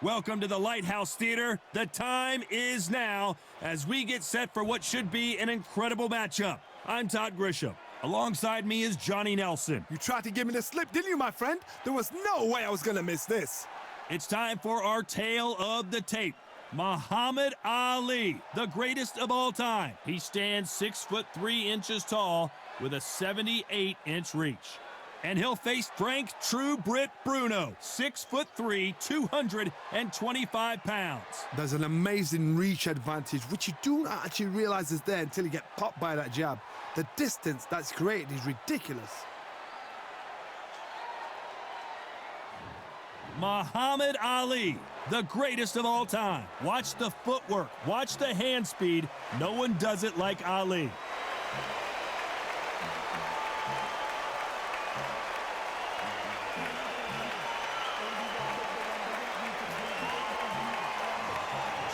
Welcome to the Lighthouse Theater. The time is now as we get set for what should be an incredible matchup. I'm Todd Grisham. Alongside me is Johnny Nelson. You tried to give me the slip, didn't you, my friend? There was no way I was going to miss this. It's time for our tale of the tape. Muhammad Ali, the greatest of all time. He stands 6'3" tall with a 78-inch reach. And he'll face Frank True Brit Bruno, 6'3", 225 pounds. There's an amazing reach advantage, which you do not actually realize is there until you get popped by that jab. The distance that's created is ridiculous. Muhammad Ali, the greatest of all time. Watch the footwork, watch the hand speed. No one does it like Ali.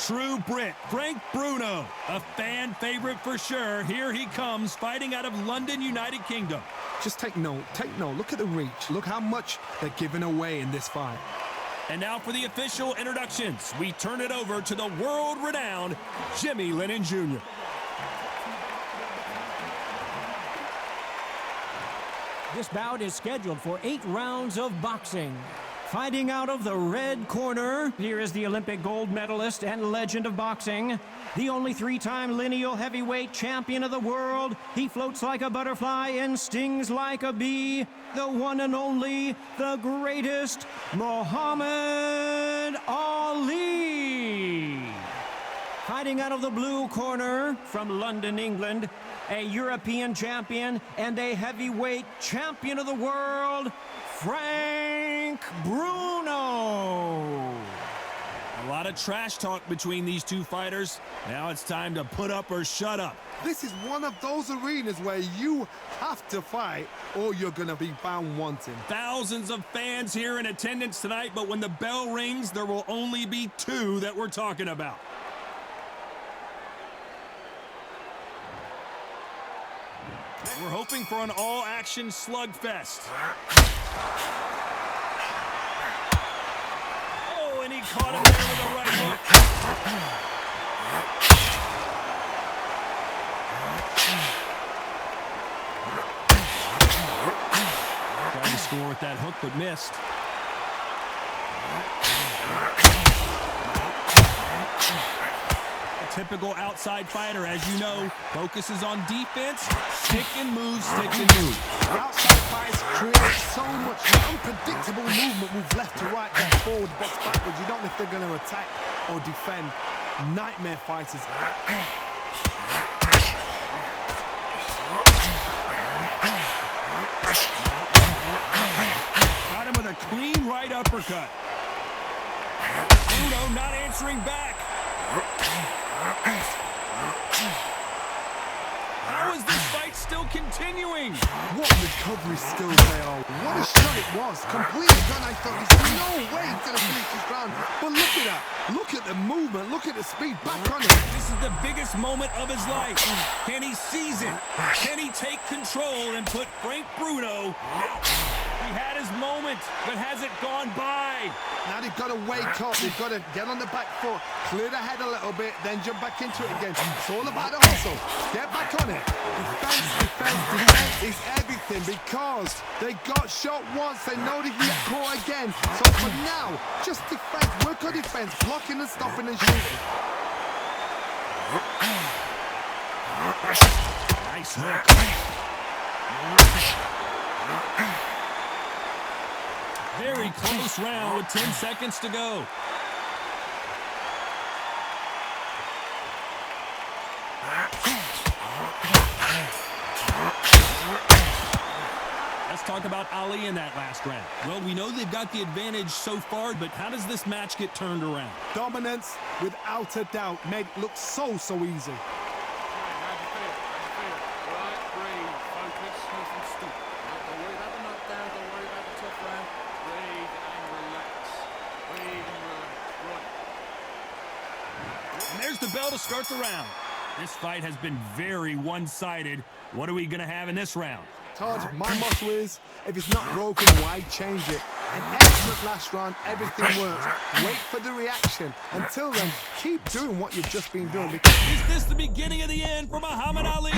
True Brit, Frank Bruno, a fan favorite for sure. Here he comes, fighting out of London, United Kingdom. Just take note, look at the reach. Look how much they're giving away in this fight. And now for the official introductions. We turn it over to the world-renowned Jimmy Lennon Jr. This bout is scheduled for 8 rounds of boxing. Fighting out of the red corner, here is the Olympic gold medalist and legend of boxing, the only 3-time lineal heavyweight champion of the world. He floats like a butterfly and stings like a bee. The one and only, the greatest, Muhammad Ali. Fighting out of the blue corner, from London, England, a European champion and a heavyweight champion of the world, Frank Bruno. A lot of trash talk between these two fighters. Now it's time to put up or shut up. This is one of those arenas where you have to fight or you're going to be found wanting. Thousands of fans here in attendance tonight, but when the bell rings, there will only be 2 that we're talking about. We're hoping for an all-action slugfest. Oh, and he caught him there with a right hook. Tried to score with that hook, but missed. Typical outside fighter, as you know, focuses on defense, stick and move, stick and move. Outside fights create so much unpredictable movement, move left to right, then forward, best backwards. You don't know if they're going to attack or defend. Nightmare fighters. Got him with a clean right uppercut. Bruno not answering back. How is this fight still continuing? What recovery skills they are. What a shot it was. Completely done. I thought there's no way he's going to finish this round. But look at that. Look at the movement. Look at the speed. Back on it. This is the biggest moment of his life. Can he seize it? Can he take control and put Frank Bruno? He had his moment, but has it gone by? Now they've got to wake up. They've got to get on the back foot, clear the head a little bit, then jump back into it again. It's all about the hustle. Get back on it. Defense, defense, defense is everything because they got shot once. They know they can get caught again. So for now, just defense. Work on defense, blocking and stopping and shooting. Nice hook. Very close round with 10 seconds to go. Let's talk about Ali in that last round. Well, we know they've got the advantage so far, but how does this match get turned around? Dominance, without a doubt, made it look so easy. There's the bell to start the round. This fight has been very one-sided. What are we going to have in this round? Todd, my motto is, if it's not broken, why change it? An excellent last round, everything works. Wait for the reaction. Until then, keep doing what you've just been doing. Is this the beginning of the end for Muhammad Ali?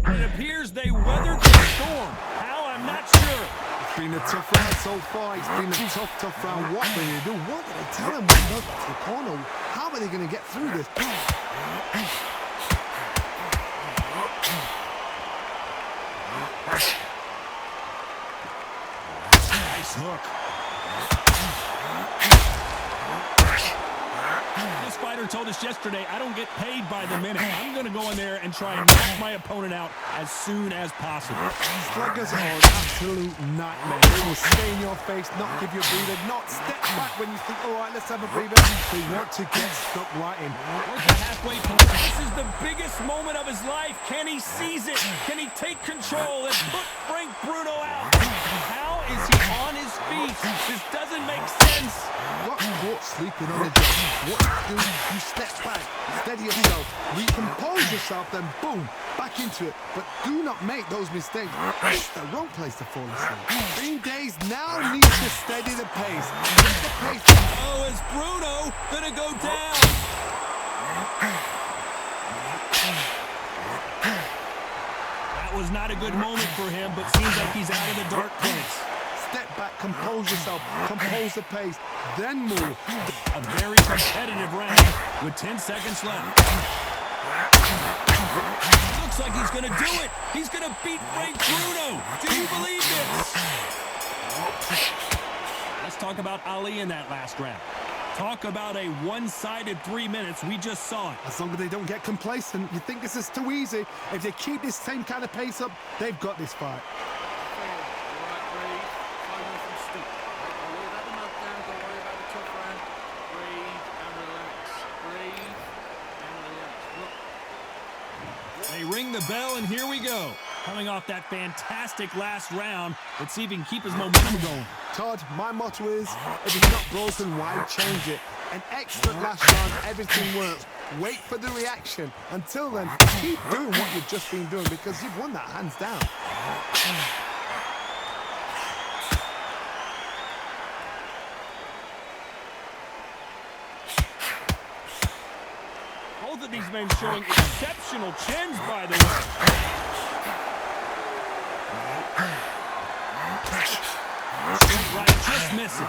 It appears they weathered the storm. How? I'm not sure. It's been a tough round so far. It's been a tough round. What will you do? What did I tell him when he goes to the corner? How are they going to get through this? Nice hook. This fighter told us yesterday, I don't get paid by the minute. I'm going to go in there and try and knock my opponent out as soon as possible. Sluggers are an absolute nightmare. They will stay in your face, not give you a breather, not step back when you think, all right, let's have a breather. They want to get stuck right in. We're at the halfway point. This is the biggest moment of his life. Can he seize it? Can he take control and put Frank Bruno out? How is he on his feet? This doesn't make sense. Got caught sleeping on the job. What you do, you step back, steady yourself, recompose yourself, then boom, back into it. But do not make those mistakes. It's the wrong place to fall asleep. Green Days now need to steady the pace. Get the pace. Oh, is Bruno gonna go down? That was not a good moment for him, but seems like he's out of the dark place. Step back, compose yourself, compose the pace, then move. A very competitive round with 10 seconds left. Looks like he's gonna do it. He's gonna beat Frank Bruno. Do you believe this? Let's talk about Ali in that last round. Talk about a one-sided 3 minutes. We just saw it. As long as they don't get complacent, you think this is too easy. If they keep this same kind of pace up, they've got this fight. They ring the bell, and here we go. Coming off that fantastic last round, let's see if he can keep his momentum going. Todd, my motto is, if it's not broken, why change it? An excellent last round, everything works. Wait for the reaction. Until then, keep doing what you've just been doing because you've won that hands down. Both of these men showing exceptional chins, by the way. Right, just misses.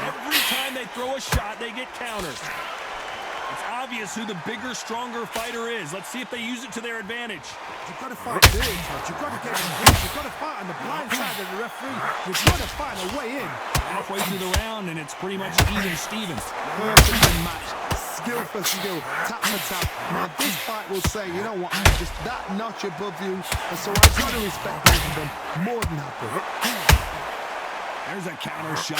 Every time they throw a shot, they get countered. It's obvious who the bigger, stronger fighter is. Let's see if they use it to their advantage. You've got to fight big, Todd. You've got to get engaged. You've got to fight on the blind side of the referee. You've got to find a way in. Halfway through the round, and it's pretty much even Stevens. Perfect match. Skill for skill, tap for tap. Now this fight will say, you know what, I'm just that notch above you, and so I've got to respect both of them. More than happy. There's a counter shot.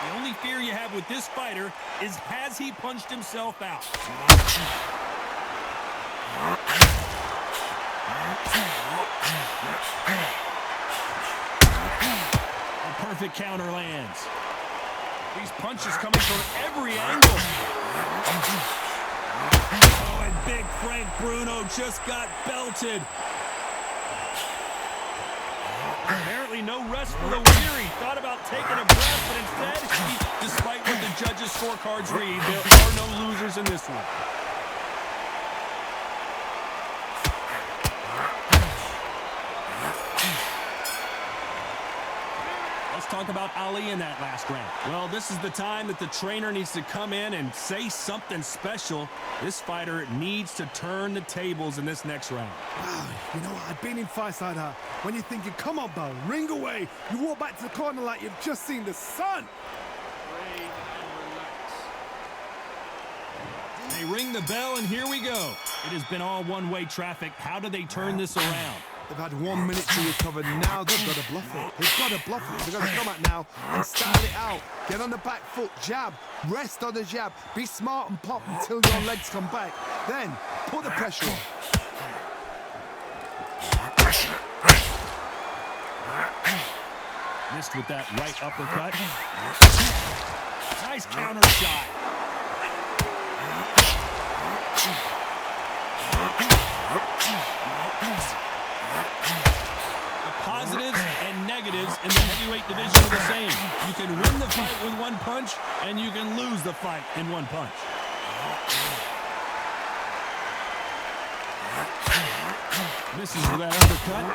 The only fear you have with this fighter is, has he punched himself out? A perfect counter lands. These punches coming from every angle. Oh, and big Frank Bruno just got belted. Apparently no rest for the weary. Thought about taking a breath, but instead, despite what the judges' scorecards read, there are no losers in this one. Let's talk about Ali in that last round. Well, this is the time that the trainer needs to come in and say something special. This fighter needs to turn the tables in this next round. Wow, you know what? I've been in fights like that. When you're thinking, come on, Bo, ring away. You walk back to the corner like you've just seen the sun. They ring the bell, and here we go. It has been all one-way traffic. How do they turn this around? They've had 1 minute to recover. Now they've got to bluff it. They've got to bluff it. They've got to come out now and start it out. Get on the back foot, jab, rest on the jab. Be smart and pop until your legs come back. Then put the pressure on. Missed with that right uppercut. Nice counter shot. The positives and negatives in the heavyweight division are the same. You can win the fight with one punch, and you can lose the fight in one punch. Misses with that uppercut.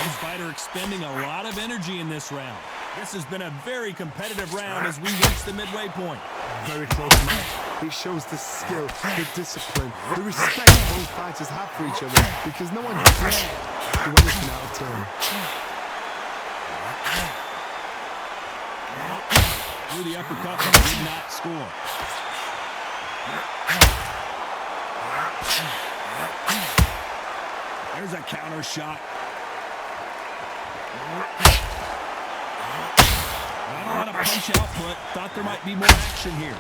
This fighter expending a lot of energy in this round. This has been a very competitive round as we reach the midway point. Very close match. It shows the skill, the discipline, the respect both fighters have for each other because no one dares do anything out of turn. Through the uppercut, but did not score. There's a counter shot. Not a lot of punch output. Thought there might be more action here.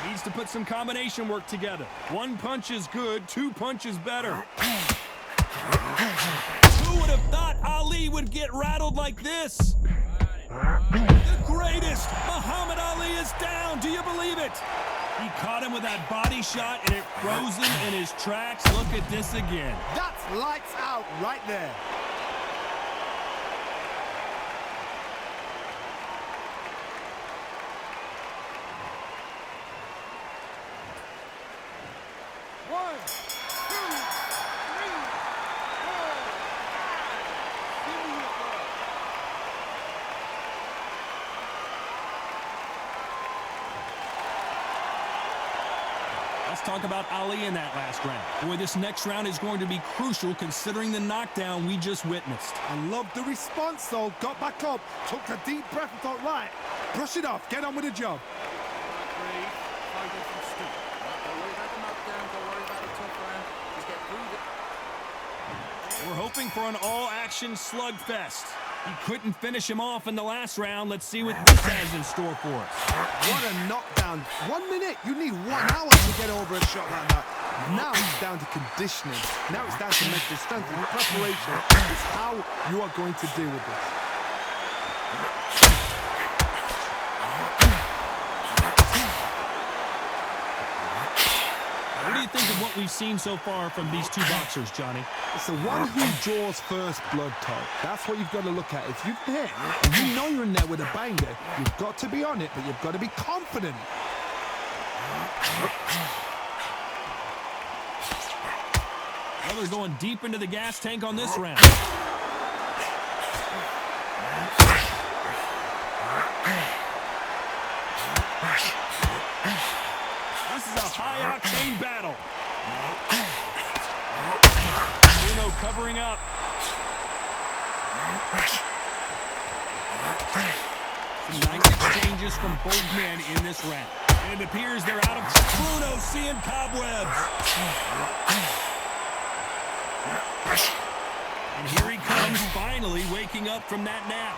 Needs to put some combination work together. One punch is good, two punches better. Who would have thought Ali would get rattled like this? The greatest! Muhammad Ali is down. Do you believe it? He caught him with that body shot, and it froze him in his tracks. Look at this again. That's lights out right there. One, two, three, four. Give me your ball. Let's talk about Ali in that last round. Boy, this next round is going to be crucial considering the knockdown we just witnessed. I love the response, though. Got back up, took a deep breath and thought, right, brush it off, get on with the job. We're hoping for an all-action slugfest. He couldn't finish him off in the last round. Let's see what this has in store for us. What a knockdown. 1 minute. You need 1 hour to get over a shot like that. Now it's down to conditioning. Now it's down to mental strength and preparation. It's how you are going to deal with this. What do you think of what we've seen so far from these two boxers, Johnny? It's the one who draws first blood, Todd. That's what you've got to look at. If you've hit, and you know you're in there with a banger, you've got to be on it, but you've got to be confident. Well, they're going deep into the gas tank on this round. This is a high-octane battle. Bruno covering up. Some nice exchanges from both men in this round. And it appears they're out of Bruno seeing cobwebs. And here he comes, finally waking up from that nap.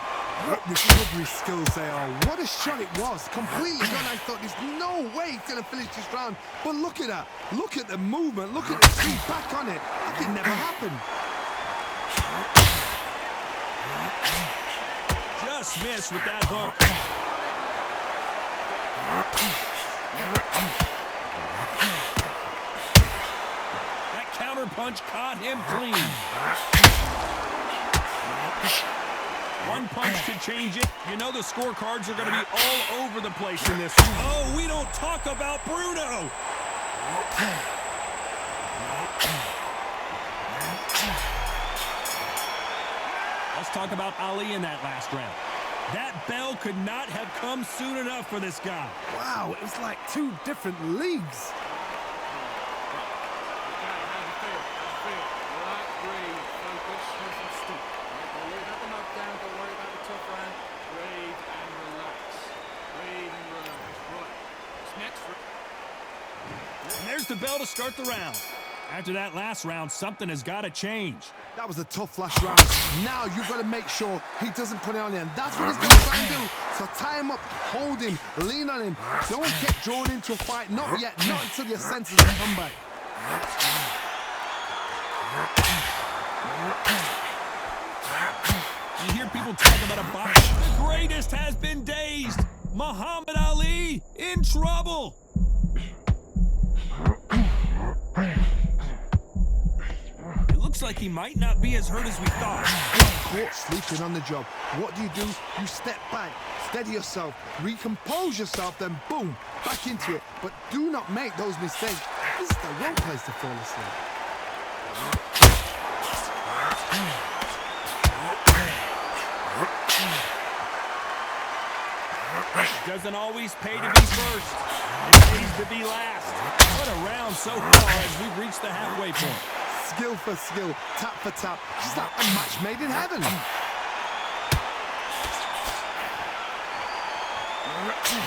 What recovery skills they are. What a shot it was. Completely gone. I thought there's no way he's going to finish this round. But look at that. Look at the movement. Look at the speed back on it. Like it never happened. Just missed with that hook. That counter punch caught him clean. One punch to change it. You know the scorecards are going to be all over the place in this. Oh, we don't talk about Bruno. Let's talk about Ali in that last round. That bell could not have come soon enough for this guy. Wow, it was like 2 different leagues. And there's the bell to start the round. After that last round, something has got to change. That was a tough last round. Now you've got to make sure he doesn't put it on you, and that's what he's going to try and do. So tie him up, hold him, lean on him. Don't get drawn into a fight. Not yet. Not until your senses have come back. You hear people talk about a boxer. The greatest has been dazed. Muhammad Ali in trouble. It looks like he might not be as hurt as we thought. Caught sleeping on the job. What do? You step back, steady yourself, recompose yourself, then boom, back into it. But do not make those mistakes. This is the wrong place to fall asleep. It doesn't always pay to be first. It pays to be last. What a round so far as we've reached the halfway point. Skill for skill, tap for tap, just like a match made in heaven.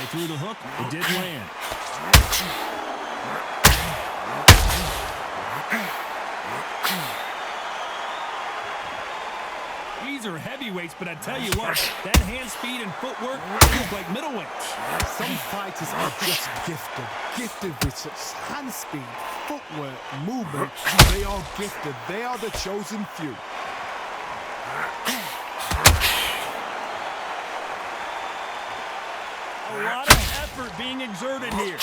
They threw the hook, it did land. These are heavyweights, but I tell you what, that hand speed and footwork look like middleweights. Some fighters are just gifted with such hand speed, footwork, movement. They are gifted. They are the chosen few. A lot of effort being exerted here.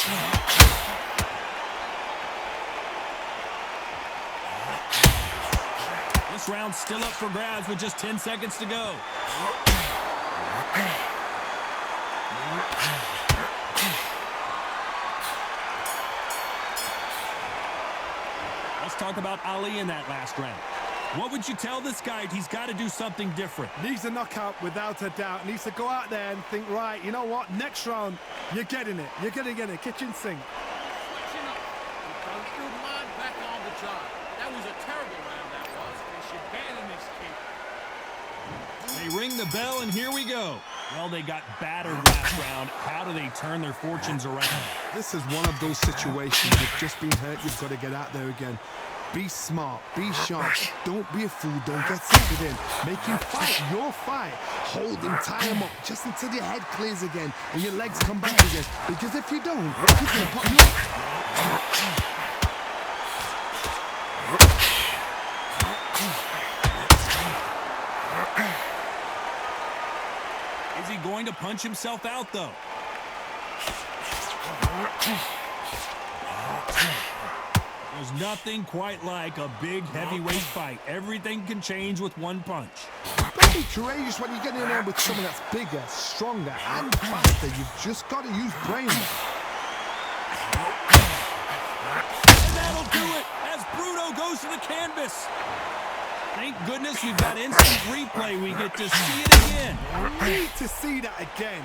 This round's still up for grabs with just 10 seconds to go. Let's talk about Ali in that last round. What would you tell this guy? He's got to do something different. Needs a knockout without a doubt. Needs to go out there and think, right, you know what? Next round, you're getting it. You're going to get it. Kitchen sink. Switching up. Don't put man back on the job. That was a terrible round, that was. They should ban this kid. They ring the bell, and here we go. Well, they got battered last round. How do they turn their fortunes around? This is one of those situations. You've just been hurt. You've got to get out there again. Be smart, be sharp, don't be a fool, don't get sucked in. Make him fight your fight. Hold him, tie him up, just until your head clears again and your legs come back again. Because if you don't, he's going to pop you up. Is he going to punch himself out, though? There's nothing quite like a big heavyweight fight. Everything can change with one punch. Don't be courageous when you get in there with someone that's bigger, stronger, and faster. You've just got to use brain. And that'll do it as Bruno goes to the canvas. Thank goodness we've got instant replay. We get to see it again. Need to see that again.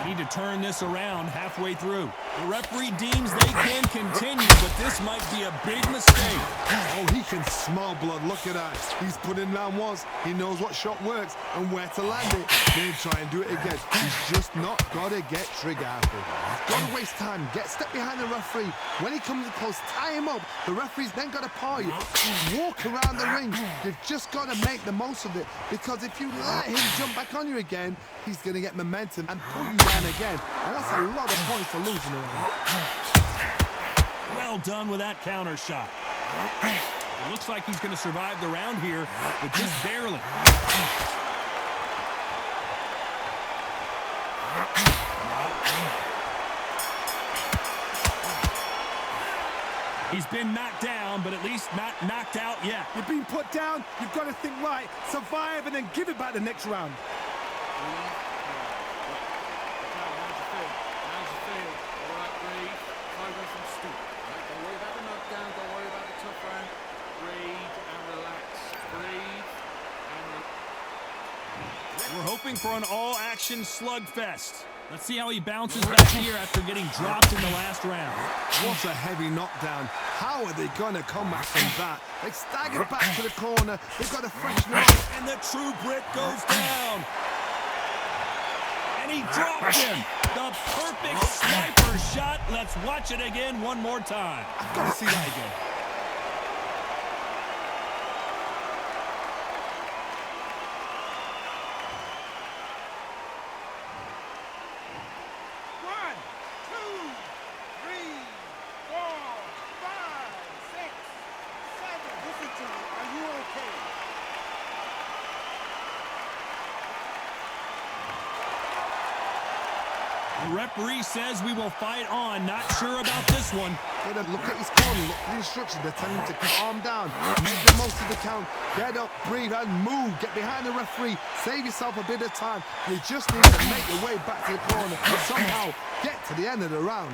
We need to turn this around halfway through. The referee deems they can continue, but this might be a big mistake. Oh, he can smell blood. Look at that. He's put in round once. He knows what shot works and where to land it. Then try and do it again. He's just not got to get trigger happy. Got to waste time. Step behind the referee. When he comes close, tie him up. The referee's then got to paw you. Walk around the ring. You've just got to make the most of it. Because if you let him jump back on you again, he's going to get momentum and pull you down again. And that's a lot of points for losing around. Well done with that counter shot. It looks like he's going to survive the round here, but just barely. He's been knocked down, but at least not knocked out yet. You've been put down. You've got to think right. Survive and then give it back the next round. We're hoping for an all-action slugfest. Let's see how he bounces back here after getting dropped in the last round. What a heavy knockdown. How are they going to come back from that? They staggered back to the corner. They've got to freshen up. And the true Brit goes down. And he dropped him. The perfect sniper shot. Let's watch it again one more time. I've got to see that again. The referee says we will fight on. Not sure about this one. Look at his corner, look at the instructions. They're telling him to calm down, make the most of the count, get up, breathe, and move. Get behind the referee, save yourself a bit of time. You just need to make your way back to the corner and somehow get to the end of the round.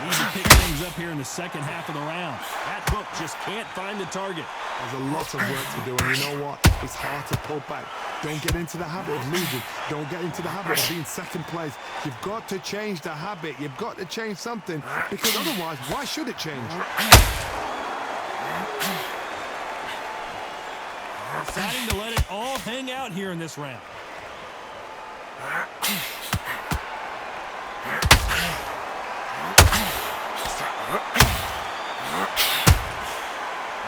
Need to pick things up here in the second half of the round. That hook just can't find the target. There's a lot of work to do, and you know what? It's hard to pull back. Don't get into the habit of losing. Don't get into the habit of being second place. You've got to change the habit. You've got to change something, because otherwise, why should it change? Deciding to let it all hang out here in this round.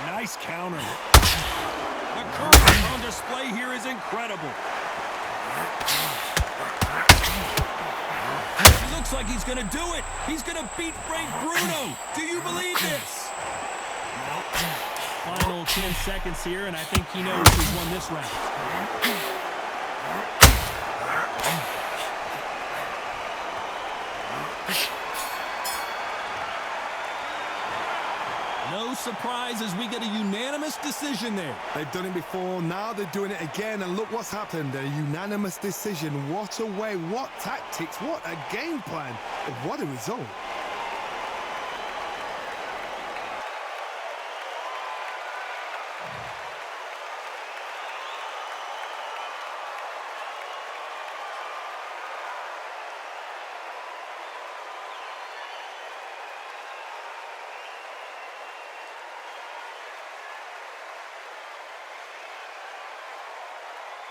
Nice counter. The courage on display here is incredible. It looks like he's going to do it. He's going to beat Bruno. Do you believe this? Final 10 seconds here, and I think he knows who's won this round. No surprise as we get a unanimous decision there. They've done it before, now they're doing it again, and look what's happened. A unanimous decision. What a way, what tactics, what a game plan. What a result.